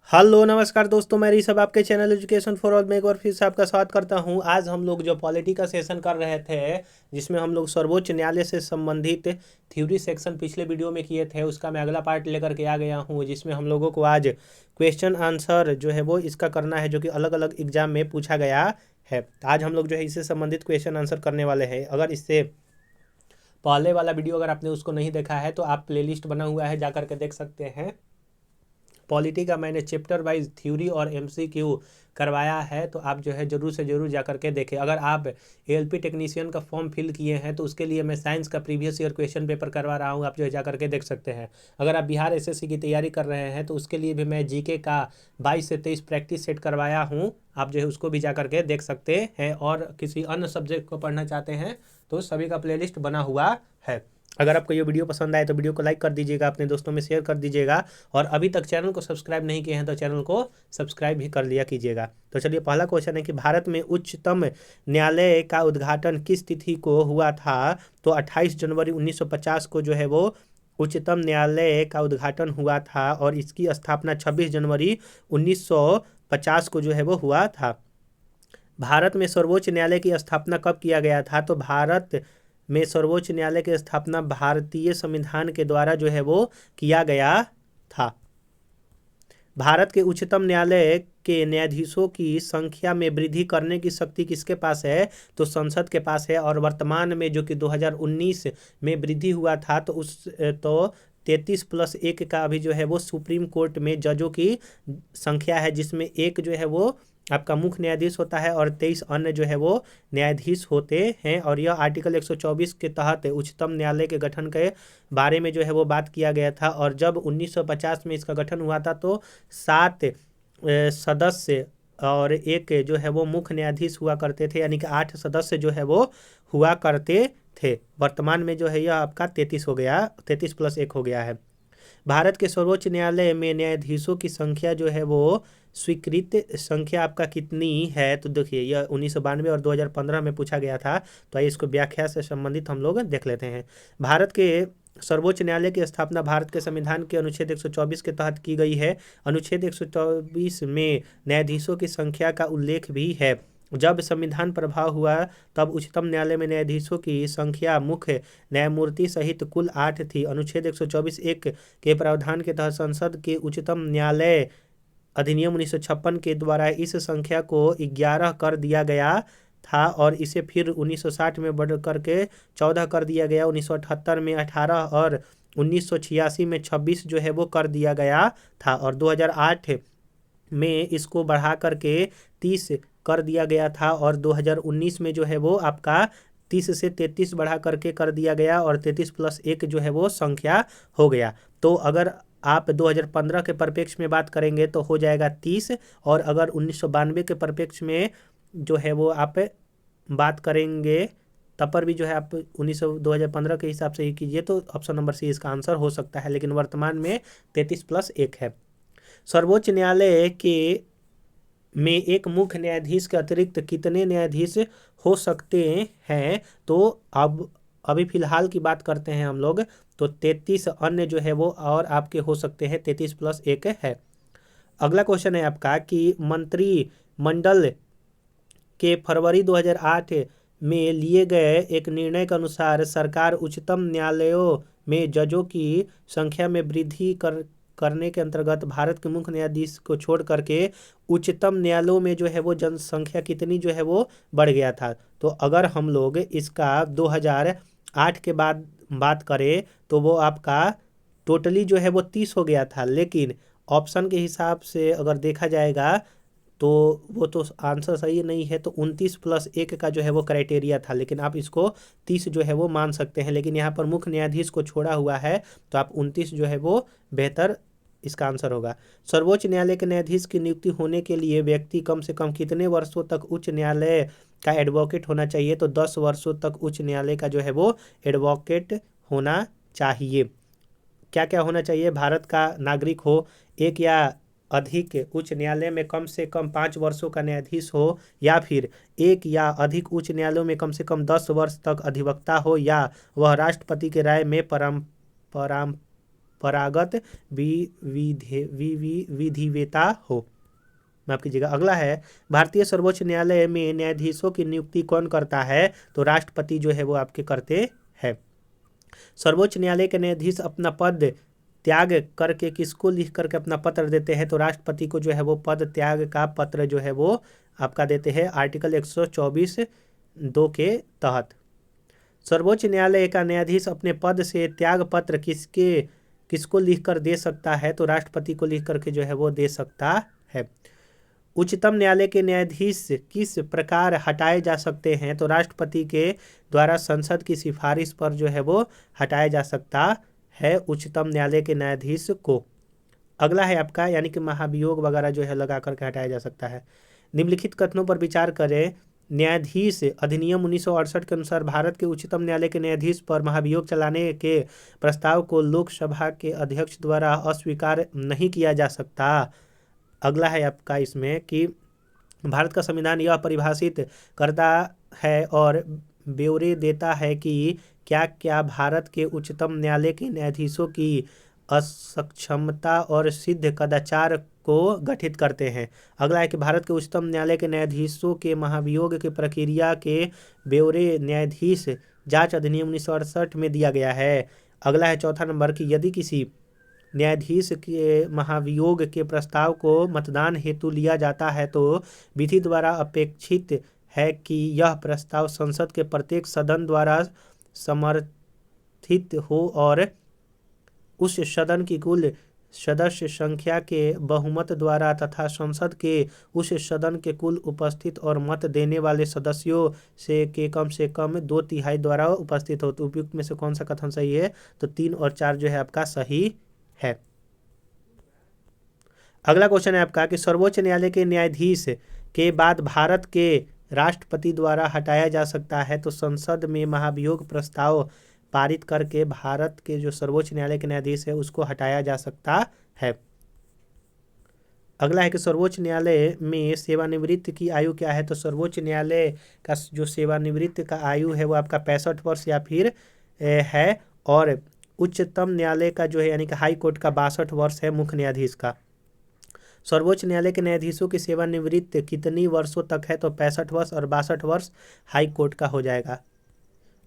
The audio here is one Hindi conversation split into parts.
हेलो नमस्कार दोस्तों, मैं ऋषभ आपके चैनल एजुकेशन फॉर ऑल में एक बार फिर से आपका स्वागत करता हूं। आज हम लोग जो पॉलिटी का सेशन कर रहे थे, जिसमें हम लोग सर्वोच्च न्यायालय से संबंधित थ्योरी सेक्शन पिछले वीडियो में किए थे, उसका मैं अगला पार्ट लेकर के आ गया हूं, जिसमें हम लोगों को आज क्वेश्चन आंसर जो है वो इसका करना है, जो कि अलग अलग एग्जाम में पूछा गया है। आज हम लोग जो है इससे संबंधित क्वेश्चन आंसर करने वाले हैं। अगर इससे पहले वाला वीडियो अगर आपने उसको नहीं देखा है तो आप प्लेलिस्ट बना हुआ है, जा करके देख सकते हैं। पॉलिटी का मैंने चैप्टर वाइज थ्योरी और एमसीक्यू करवाया है, तो आप जो है ज़रूर से ज़रूर जा करके देखें। अगर आप एएलपी टेक्नीशियन का फॉर्म फिल किए हैं तो उसके लिए मैं साइंस का प्रीवियस ईयर क्वेश्चन पेपर करवा रहा हूँ, आप जो है जा करके देख सकते हैं। अगर आप बिहार एसएससी की तैयारी कर रहे हैं तो उसके लिए भी मैं जीके का 22 से 23 प्रैक्टिस सेट करवाया हूँ, आप जो है उसको भी जा करके देख सकते हैं। और किसी अन्य सब्जेक्ट को पढ़ना चाहते हैं तो सभी का प्लेलिस्ट बना हुआ है। अगर आपको ये वीडियो पसंद आए तो वीडियो को लाइक कर दीजिएगा, अपने दोस्तों में शेयर कर दीजिएगा, और अभी तक चैनल को सब्सक्राइब नहीं किए हैं तो चैनल को सब्सक्राइब भी कर लिया कीजिएगा। तो चलिए, पहला क्वेश्चन है कि भारत में उच्चतम न्यायालय का उद्घाटन किस तिथि को हुआ था? तो 28 जनवरी 1950 को जो है वो उच्चतम न्यायालय का उद्घाटन हुआ था, और इसकी स्थापना 26 जनवरी 1950 को जो है वो हुआ था। भारत में सर्वोच्च न्यायालय की स्थापना कब किया गया था? तो भारत में सर्वोच्च न्यायालय की स्थापना भारतीय संविधान के द्वारा जो है वो किया गया था। भारत के उच्चतम न्यायालय के न्यायाधीशों की संख्या में वृद्धि करने की शक्ति किसके पास है? तो संसद के पास है। और वर्तमान में जो कि 2019 में वृद्धि हुआ था, तो 33+1 का अभी जो है वो सुप्रीम कोर्ट में जजों की संख्या है, जिसमें एक जो है वो आपका मुख्य न्यायाधीश होता है और 23 अन्य जो है वो न्यायाधीश होते हैं। और यह आर्टिकल 124 के तहत उच्चतम न्यायालय के गठन के बारे में जो है वो बात किया गया था। और जब 1950 में इसका गठन हुआ था तो 7 सदस्य और एक जो है वो मुख्य न्यायाधीश हुआ करते थे, यानी कि 8 सदस्य जो है वो हुआ करते थे। वर्तमान में जो है यह आपका 33 हो गया, 33+1 हो गया है। भारत के सर्वोच्च न्यायालय में न्यायाधीशों की संख्या जो है वो स्वीकृत संख्या आपका कितनी है? तो देखिए, यह 1992 और 2015 में पूछा गया था। तो आइए इसको व्याख्या से संबंधित हम लोग देख लेते हैं। भारत के सर्वोच्च न्यायालय की स्थापना भारत के संविधान के अनुच्छेद 124 के तहत की गई है। अनुच्छेद 124 में न्यायाधीशों की संख्या का उल्लेख भी है। जब संविधान प्रभाव हुआ तब उच्चतम न्यायालय में न्यायाधीशों की संख्या मुख्य न्यायमूर्ति सहित कुल 8 थी। अनुच्छेद 124(1) के प्रावधान के तहत संसद के उच्चतम न्यायालय अधिनियम 1956 के द्वारा इस संख्या को 11 कर दिया गया था, और इसे फिर 1960 में बढ़ करके 14 कर दिया गया, 1978 में 18 और 1986 में 26 जो है वो कर दिया गया था, और 2008 में इसको बढ़ा करके 30 कर दिया गया था, और 2019 में जो है वो आपका 30 से 33 बढ़ा करके कर दिया गया, और 33+1 जो है वो संख्या हो गया। तो अगर आप 2015 के परिप्रेक्ष्य में बात करेंगे तो हो जाएगा 30, और अगर 1992 के परिप्रेक्ष्य में जो है वो आप बात करेंगे तब पर भी जो है आप 2015 के हिसाब से ही कीजिए, तो ऑप्शन नंबर सी इसका आंसर हो सकता है। लेकिन वर्तमान में 33+1 है। सर्वोच्च न्यायालय के में एक मुख्य न्यायाधीश के अतिरिक्त कितने न्यायाधीश हो सकते हैं? तो अब अभी फिलहाल की बात करते हैं हम लोग, तो 33 अन्य जो है वो और आपके हो सकते हैं, 33+1 है। अगला क्वेश्चन है आपका कि मंत्रिमंडल के फरवरी 2008 में लिए गए एक निर्णय के अनुसार सरकार उच्चतम न्यायालयों में जजों की संख्या में वृद्धि करने के अंतर्गत भारत के मुख्य न्यायाधीश को छोड़ करके उच्चतम न्यायालयों में जो है वो जनसंख्या कितनी जो है वो बढ़ गया था? तो अगर हम लोग इसका 2008 के बाद बात करें तो वो आपका टोटली जो है वो 30 हो गया था, लेकिन ऑप्शन के हिसाब से अगर देखा जाएगा तो वो तो आंसर सही नहीं है, तो 29+1 का जो है वो क्राइटेरिया था, लेकिन आप इसको 30 जो है वो मान सकते हैं। लेकिन यहाँ पर मुख्य न्यायाधीश को छोड़ा हुआ है, तो आप 29 जो है वो बेहतर इसका आंसर होगा। सर्वोच्च न्यायालय के न्यायाधीश की नियुक्ति होने के लिए व्यक्ति कम से कम कितने वर्षों तक उच्च न्यायालय का एडवोकेट होना चाहिए? तो 10 वर्षों तक उच्च न्यायालय का जो है वो एडवोकेट होना चाहिए। क्या क्या होना चाहिए? भारत का नागरिक हो, एक या अधिक उच्च न्यायालय में कम से कम 5 वर्षों का न्यायाधीश हो, या फिर एक या अधिक उच्च न्यायालयों में कम से कम 10 वर्ष तक अधिवक्ता हो, या वह राष्ट्रपति के राय में परंपरागत विधिवेता हो। माफ कीजिएगा। अगला है, भारतीय सर्वोच्च न्यायालय में न्यायाधीशों की नियुक्ति कौन करता है? तो राष्ट्रपति जो है वो आपके करते हैं। सर्वोच्च न्यायालय के न्यायाधीश अपना पद त्याग करके किसको लिख करके अपना पत्र देते हैं? तो राष्ट्रपति को जो है वो पद त्याग का पत्र जो है वो आपका देते हैं आर्टिकल 124(2) के तहत। सर्वोच्च न्यायालय का न्यायाधीश अपने पद से त्याग पत्र किसको लिख कर दे सकता है? तो राष्ट्रपति को लिख करके जो है वो दे सकता है। उच्चतम न्यायालय के न्यायाधीश किस प्रकार हटाए जा सकते हैं? तो राष्ट्रपति के द्वारा संसद की सिफारिश पर जो है वो हटाया जा सकता है उच्चतम न्यायालय के न्यायाधीश को। अगला है आपका, यानी कि महाभियोग वगैरह जो है लगा करके हटाया जा सकता है। निम्नलिखित कथनों पर विचार करें। न्यायाधीश अधिनियम 1968 के अनुसार भारत के उच्चतम न्यायालय के न्यायाधीश पर महाभियोग चलाने के प्रस्ताव को लोकसभा के अध्यक्ष द्वारा अस्वीकार नहीं किया जा सकता। अगला है आपका इसमें कि भारत का संविधान यह परिभाषित करता है और ब्यौरे देता है कि क्या क्या भारत के उच्चतम न्यायालय के न्यायाधीशों की असक्षमता और सिद्ध कदाचार को गठित करते हैं। अगला है कि भारत के उच्चतम न्यायालय के न्यायाधीशों के महाभियोग की प्रक्रिया के ब्यौरे न्यायाधीश जांच अधिनियम 1968 में दिया गया है। अगला है चौथा नंबर कि यदि किसी न्यायाधीश के महाभियोग के प्रस्ताव को मतदान हेतु लिया जाता है तो विधि द्वारा अपेक्षित है कि यह प्रस्ताव संसद के प्रत्येक सदन द्वारा समर्थित हो और उस सदन की कुल सदस्य संख्या के बहुमत द्वारा तथा संसद के उस सदन के कुल उपस्थित और मत देने वाले सदस्यों से कम 2/3 द्वारा उपस्थित हो। तो उपयुक्त में से कौन सा कथन सही है? तो 3 और 4 जो है आपका सही है। अगला क्वेश्चन है आपका कि सर्वोच्च न्यायालय के न्यायाधीश के बाद भारत के राष्ट्रपति द्वारा हटाया जा सकता है। तो संसद में महाभियोग प्रस्ताव पारित करके भारत के जो सर्वोच्च न्यायालय के न्यायाधीश है उसको हटाया जा सकता है। अगला है कि सर्वोच्च न्यायालय में सेवानिवृत्ति की आयु क्या है? तो सर्वोच्च न्यायालय का जो सेवानिवृत्ति का आयु है वो आपका 65 वर्ष या फिर है, और उच्चतम न्यायालय का जो है यानी कि हाई कोर्ट का 62 वर्ष है मुख्य न्यायाधीश का। सर्वोच्च न्यायालय के न्यायाधीशों की सेवानिवृत्ति कितनी वर्षों तक है? तो 65 वर्ष और 62 वर्ष हाई कोर्ट का हो जाएगा।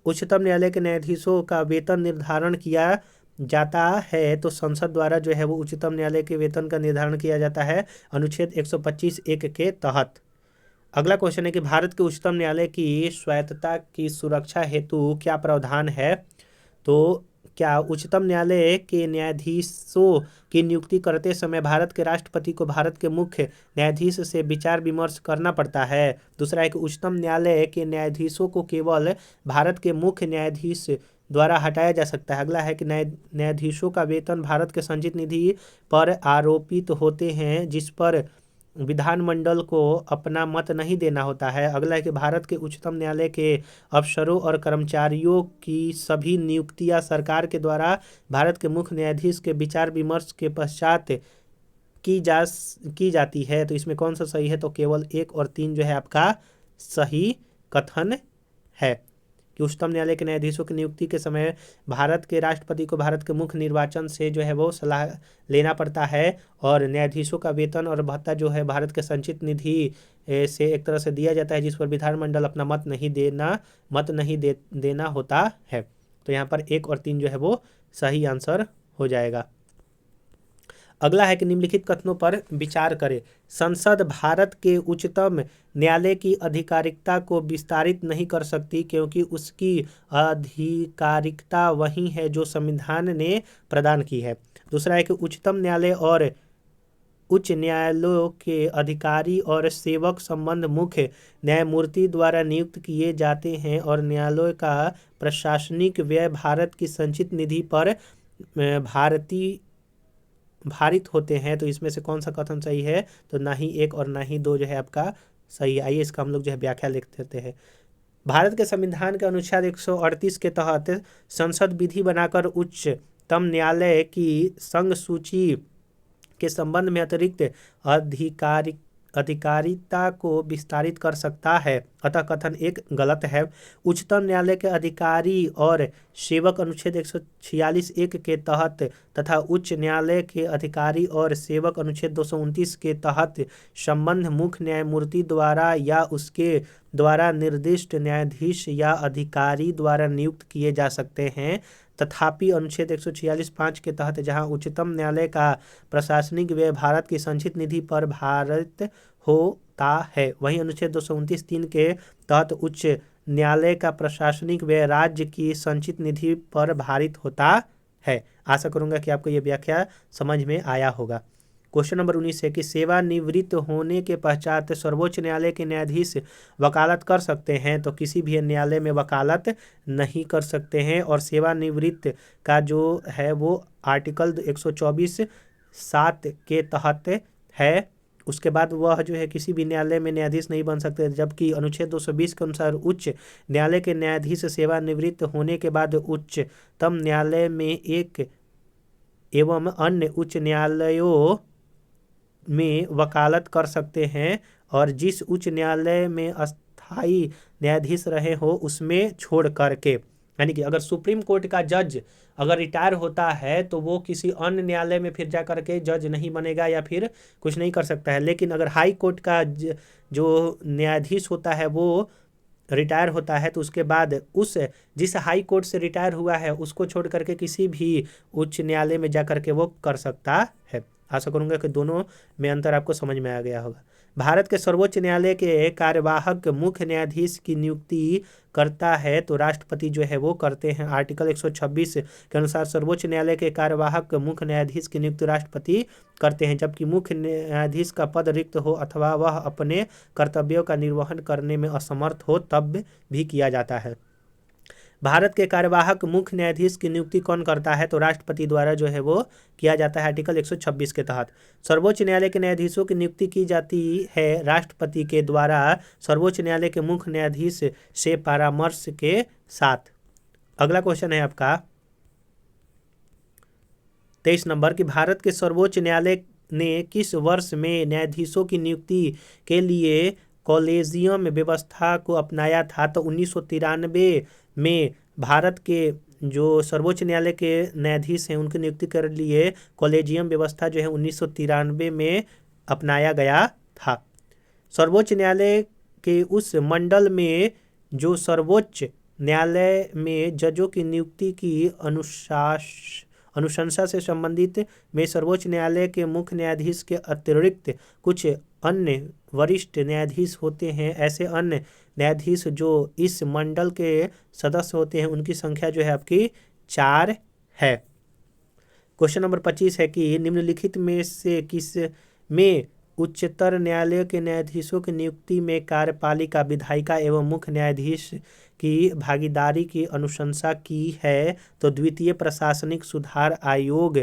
उच्चतम न्यायालय के न्यायाधीशों का वेतन निर्धारण किया जाता है तो संसद द्वारा जो है वो उच्चतम न्यायालय के वेतन का निर्धारण किया जाता है अनुच्छेद 125(1) के तहत। अगला क्वेश्चन है कि भारत के उच्चतम न्यायालय की स्वायत्तता की सुरक्षा हेतु क्या प्रावधान है? तो क्या उच्चतम न्यायालय के न्यायाधीशों की नियुक्ति करते समय भारत के राष्ट्रपति को भारत के मुख्य न्यायाधीश से विचार विमर्श करना पड़ता है? दूसरा है कि उच्चतम न्यायालय के न्यायाधीशों को केवल भारत के मुख्य न्यायाधीश द्वारा हटाया जा सकता है। अगला है कि न्यायाधीशों का वेतन भारत के संचित निधि पर आरोपित होते हैं जिस पर विधानमंडल को अपना मत नहीं देना होता है। अगला है कि भारत के उच्चतम न्यायालय के अफसरों और कर्मचारियों की सभी नियुक्तियां सरकार के द्वारा भारत के मुख्य न्यायाधीश के विचार विमर्श के पश्चात की जाती है। तो इसमें कौन सा सही है? तो केवल 1 और 3 जो है आपका सही कथन है कि उच्चतम न्यायालय के न्यायाधीशों की नियुक्ति के समय भारत के राष्ट्रपति को भारत के मुख्य निर्वाचन से जो है वो सलाह लेना पड़ता है, और न्यायाधीशों का वेतन और भत्ता जो है भारत के संचित निधि से एक तरह से दिया जाता है जिस पर विधानमंडल अपना मत नहीं देना होता है। तो यहाँ पर 1 और 3 जो है वो सही आंसर हो जाएगा। अगला है कि निम्नलिखित कथनों पर विचार करें। संसद भारत के उच्चतम न्यायालय की आधिकारिकता को विस्तारित नहीं कर सकती क्योंकि उसकी आधिकारिकता वही है जो संविधान ने प्रदान की है। दूसरा है कि उच्चतम न्यायालय और उच्च न्यायालयों के अधिकारी और सेवक संबंध मुख्य न्यायमूर्ति द्वारा नियुक्त किए जाते हैं और न्यायालय का प्रशासनिक व्यय भारत की संचित निधि पर भारित होते हैं। तो इसमें से कौन सा कथन सही है? तो ना ही 1 और ना ही 2 जो है आपका सही है। आइए इसका हम लोग जो है व्याख्या लिख देते हैं। भारत के संविधान के अनुच्छेद 138 के तहत संसद विधि बनाकर उच्चतम न्यायालय की संघ सूची के संबंध में अतिरिक्त अधिकारिता को विस्तारित कर सकता है, अतः कथन एक गलत है। उच्चतम न्यायालय के अधिकारी और सेवक अनुच्छेद 146(1) के तहत तथा उच्च न्यायालय के अधिकारी और सेवक अनुच्छेद 229 के तहत संबंध मुख्य न्यायमूर्ति द्वारा या उसके द्वारा निर्दिष्ट न्यायाधीश या अधिकारी द्वारा नियुक्त किए जा सकते हैं। तथापि अनुच्छेद 146(5) के तहत जहां उच्चतम न्यायालय का प्रशासनिक व्यय भारत की संचित निधि पर भारित होता है, वहीं अनुच्छेद 229(3) के तहत उच्च न्यायालय का प्रशासनिक व्यय राज्य की संचित निधि पर भारित होता है। आशा करूंगा कि आपको यह व्याख्या समझ में आया होगा। क्वेश्चन नंबर 19 है कि सेवानिवृत्त होने के पश्चात सर्वोच्च न्यायालय के न्यायाधीश वकालत कर सकते हैं, तो किसी भी न्यायालय में वकालत नहीं कर सकते हैं। और सेवानिवृत्त का जो है वो आर्टिकल 124(7) के तहत है। उसके बाद वह जो है किसी भी न्यायालय में न्यायाधीश नहीं बन सकते, जबकि अनुच्छेद 220 के अनुसार उच्च न्यायालय के न्यायाधीश सेवानिवृत्त होने के बाद उच्चतम न्यायालय में एक एवं अन्य उच्च न्यायालयों में वकालत कर सकते हैं और जिस उच्च न्यायालय में अस्थायी न्यायाधीश रहे हो उसमें छोड़ करके। यानी कि अगर सुप्रीम कोर्ट का जज अगर रिटायर होता है तो वो किसी अन्य न्यायालय में फिर जा करके जज नहीं बनेगा या फिर कुछ नहीं कर सकता है। लेकिन अगर हाई कोर्ट का जो न्यायाधीश होता है वो रिटायर होता है तो उसके बाद उस जिस हाई कोर्ट से रिटायर हुआ है उसको छोड़ करके किसी भी उच्च न्यायालय में जा करके वो कर सकता है। आशा करूंगा कि दोनों में अंतर आपको समझ में आ गया होगा। भारत के सर्वोच्च न्यायालय के कार्यवाहक मुख्य न्यायाधीश की नियुक्ति करता है तो राष्ट्रपति जो है वो करते हैं। आर्टिकल 126 के अनुसार सर्वोच्च न्यायालय के कार्यवाहक मुख्य न्यायाधीश की नियुक्ति राष्ट्रपति करते हैं, जबकि मुख्य न्यायाधीश का पद रिक्त हो अथवा वह अपने कर्तव्यों का निर्वहन करने में असमर्थ हो तब भी किया जाता है। भारत के कार्यवाहक मुख्य न्यायाधीश की नियुक्ति कौन करता है, तो राष्ट्रपति द्वारा जो है वो किया जाता है। आर्टिकल 126 के तहत सर्वोच्च न्यायालय के न्यायाधीशों की नियुक्ति की जाती है राष्ट्रपति के द्वारा सर्वोच्च न्यायालय के मुख्य न्यायाधीश से परामर्श के साथ। अगला क्वेश्चन है आपका 23 नंबर कि भारत के सर्वोच्च न्यायालय ने किस वर्ष में न्यायाधीशों की नियुक्ति के लिए कॉलेजियम व्यवस्था को अपनाया था, तो 1993 में भारत के जो सर्वोच्च न्यायालय के न्यायाधीश हैं उनकी नियुक्ति के लिए कॉलेजियम व्यवस्था जो है 1993 में अपनाया गया था। सर्वोच्च न्यायालय के उस मंडल में जो सर्वोच्च न्यायालय में जजों की नियुक्ति की अनुशंसा से संबंधित में सर्वोच्च न्यायालय के मुख्य न्यायाधीश के अतिरिक्त कुछ अन्य वरिष्ठ न्यायाधीश होते हैं। ऐसे अन्य न्यायाधीश जो इस मंडल के सदस्य होते हैं उनकी संख्या जो है आपकी 4 है। क्वेश्चन नंबर 25 है कि निम्नलिखित में से किस में उच्चतर न्यायालय के न्यायाधीशों की नियुक्ति में कार्यपालिका, विधायिका एवं मुख्य न्यायाधीश की भागीदारी की अनुशंसा की है, तो द्वितीय प्रशासनिक सुधार आयोग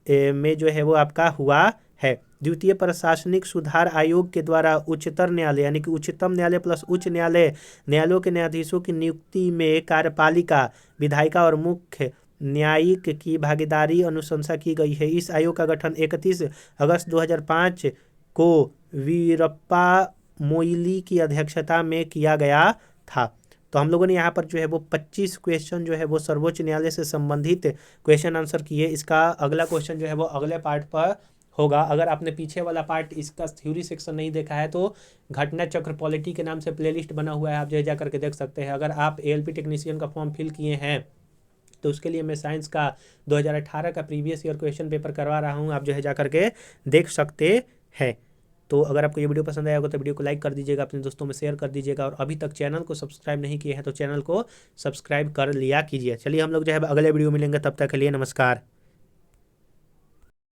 में जो है वो आपका हुआ है। द्वितीय प्रशासनिक सुधार आयोग के द्वारा उच्चतर न्यायालय यानी कि उच्चतम न्यायालय प्लस उच्च न्यायालय न्यायालयों के न्यायाधीशों की नियुक्ति में कार्यपालिका, विधायिका और मुख्य न्यायिक की भागीदारी अनुशंसा की गई है। इस आयोग का गठन 31 अगस्त 2005 को वीरप्पा मोइली की अध्यक्षता में किया गया था। तो हम लोगों ने यहाँ पर जो है वो 25 क्वेश्चन जो है वो सर्वोच्च न्यायालय से संबंधित क्वेश्चन आंसर किए। इसका अगला क्वेश्चन जो है वो अगले पार्ट पर होगा। अगर आपने पीछे वाला पार्ट इसका थ्योरी सेक्शन नहीं देखा है तो घटना चक्र पॉलिटी के नाम से प्लेलिस्ट बना हुआ है, आप जो जा करके देख सकते हैं। अगर आप ALP टेक्नीशियन का फॉर्म फिल किए हैं तो उसके लिए मैं साइंस का 2018 का प्रीवियस ईयर क्वेश्चन पेपर करवा रहा हूँ, आप जो है जा करके देख सकते हैं। तो अगर आपको ये वीडियो पसंद आया होगा तो वीडियो को लाइक कर दीजिएगा, अपने दोस्तों में शेयर कर दीजिएगा और अभी तक चैनल को सब्सक्राइब नहीं किए हैं तो चैनल को सब्सक्राइब कर लिया कीजिए। चलिए हम लोग जो है अगले वीडियो मिलेंगे, तब तक के लिए नमस्कार।